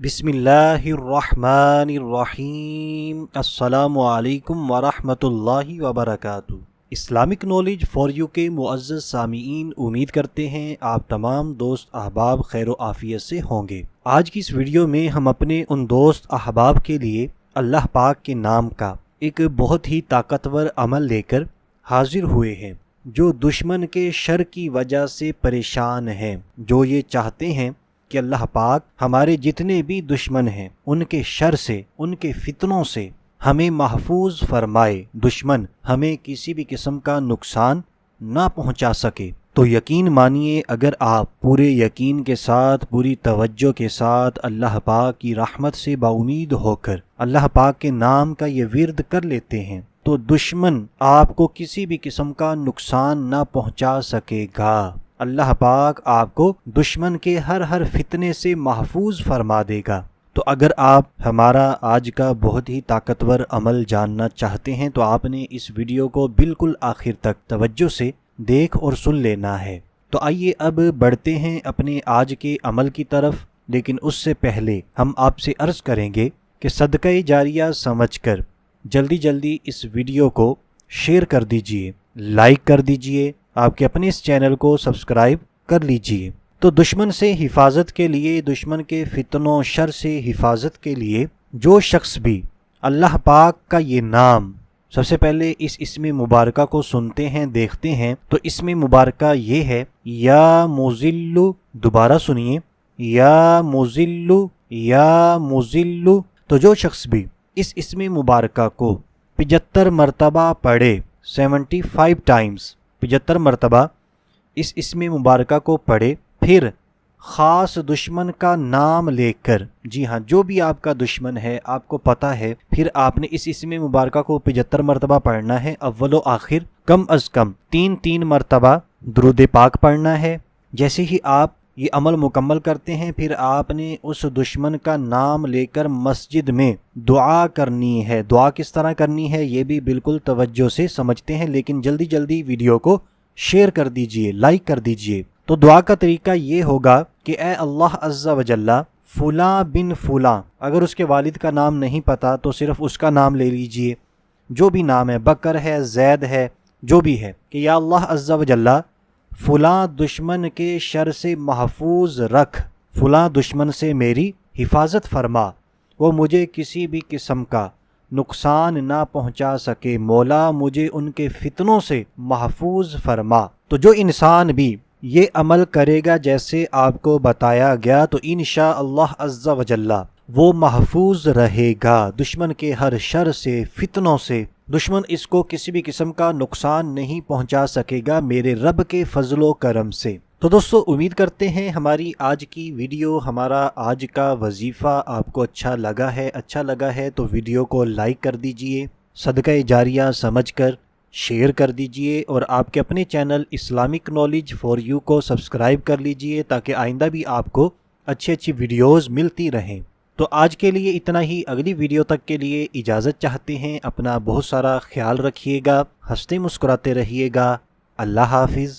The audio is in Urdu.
بسم اللہ الرحمن الرحیم۔ السلام علیکم ورحمۃ اللہ وبرکاتہ۔ اسلامک نالج فار یو کے معزز سامعین، امید کرتے ہیں آپ تمام دوست احباب خیر و عافیت سے ہوں گے۔ آج کی اس ویڈیو میں ہم اپنے ان دوست احباب کے لیے اللہ پاک کے نام کا ایک بہت ہی طاقتور عمل لے کر حاضر ہوئے ہیں، جو دشمن کے شر کی وجہ سے پریشان ہیں، جو یہ چاہتے ہیں کہ اللہ پاک ہمارے جتنے بھی دشمن ہیں ان کے شر سے، ان کے فتنوں سے ہمیں محفوظ فرمائے، دشمن ہمیں کسی بھی قسم کا نقصان نہ پہنچا سکے۔ تو یقین مانیے، اگر آپ پورے یقین کے ساتھ، پوری توجہ کے ساتھ اللہ پاک کی رحمت سے باامید ہو کر اللہ پاک کے نام کا یہ ورد کر لیتے ہیں تو دشمن آپ کو کسی بھی قسم کا نقصان نہ پہنچا سکے گا۔ اللہ پاک آپ کو دشمن کے ہر فتنے سے محفوظ فرما دے گا۔ تو اگر آپ ہمارا آج کا بہت ہی طاقتور عمل جاننا چاہتے ہیں تو آپ نے اس ویڈیو کو بالکل آخر تک توجہ سے دیکھ اور سن لینا ہے۔ تو آئیے اب بڑھتے ہیں اپنے آج کے عمل کی طرف، لیکن اس سے پہلے ہم آپ سے عرض کریں گے کہ صدقہ جاریہ سمجھ کر جلدی اس ویڈیو کو شیئر کر دیجئے، لائک کر دیجئے، آپ کے اپنے اس چینل کو سبسکرائب کر لیجئے۔ تو دشمن سے حفاظت کے لیے، دشمن کے فتنوں شر سے حفاظت کے لیے جو شخص بھی اللہ پاک کا یہ نام سب سے پہلے اس اسم مبارکہ کو سنتے ہیں، دیکھتے ہیں، تو اسم مبارکہ یہ ہے یا مذل، دوبارہ سنیے، یا مذل یا مذل۔ تو جو شخص بھی اس اسم مبارکہ کو 75 مرتبہ پڑھے، 75 ٹائمز، 75 مرتبہ اس اسم مبارکہ کو پڑھے، پھر خاص دشمن کا نام لے کر، جی ہاں، جو بھی آپ کا دشمن ہے آپ کو پتہ ہے، پھر آپ نے اس اسم مبارکہ کو 75 مرتبہ پڑھنا ہے، اول و آخر کم از کم 3 مرتبہ درود پاک پڑھنا ہے۔ جیسے ہی آپ یہ عمل مکمل کرتے ہیں، پھر آپ نے اس دشمن کا نام لے کر مسجد میں دعا کرنی ہے۔ دعا کس طرح کرنی ہے یہ بھی بالکل توجہ سے سمجھتے ہیں، لیکن جلدی ویڈیو کو شیئر کر دیجئے، لائک کر دیجئے۔ تو دعا کا طریقہ یہ ہوگا کہ اے اللہ عز و جل، فلاں بن فلاں، اگر اس کے والد کا نام نہیں پتا تو صرف اس کا نام لے لیجئے، جو بھی نام ہے، بکر ہے، زید ہے، جو بھی ہے، کہ یا اللہ عز و جل فلاں دشمن کے شر سے محفوظ رکھ، فلاں دشمن سے میری حفاظت فرما، وہ مجھے کسی بھی قسم کا نقصان نہ پہنچا سکے، مولا مجھے ان کے فتنوں سے محفوظ فرما۔ تو جو انسان بھی یہ عمل کرے گا جیسے آپ کو بتایا گیا تو انشاءاللہ عز و جل وہ محفوظ رہے گا دشمن کے ہر شر سے، فتنوں سے۔ دشمن اس کو کسی بھی قسم کا نقصان نہیں پہنچا سکے گا میرے رب کے فضل و کرم سے۔ تو دوستو، امید کرتے ہیں ہماری آج کی ویڈیو، ہمارا آج کا وظیفہ آپ کو اچھا لگا ہے تو ویڈیو کو لائک کر دیجئے، صدقہ جاریہ سمجھ کر شیئر کر دیجئے، اور آپ کے اپنے channel Islamic knowledge for you کو سبسکرائب کر لیجئے تاکہ آئندہ بھی آپ کو اچھی ویڈیوز ملتی رہیں۔ تو آج کے لیے اتنا ہی، اگلی ویڈیو تک کے لیے اجازت چاہتے ہیں۔ اپنا بہت سارا خیال رکھیے گا، ہنستے مسکراتے رہیے گا۔ اللہ حافظ۔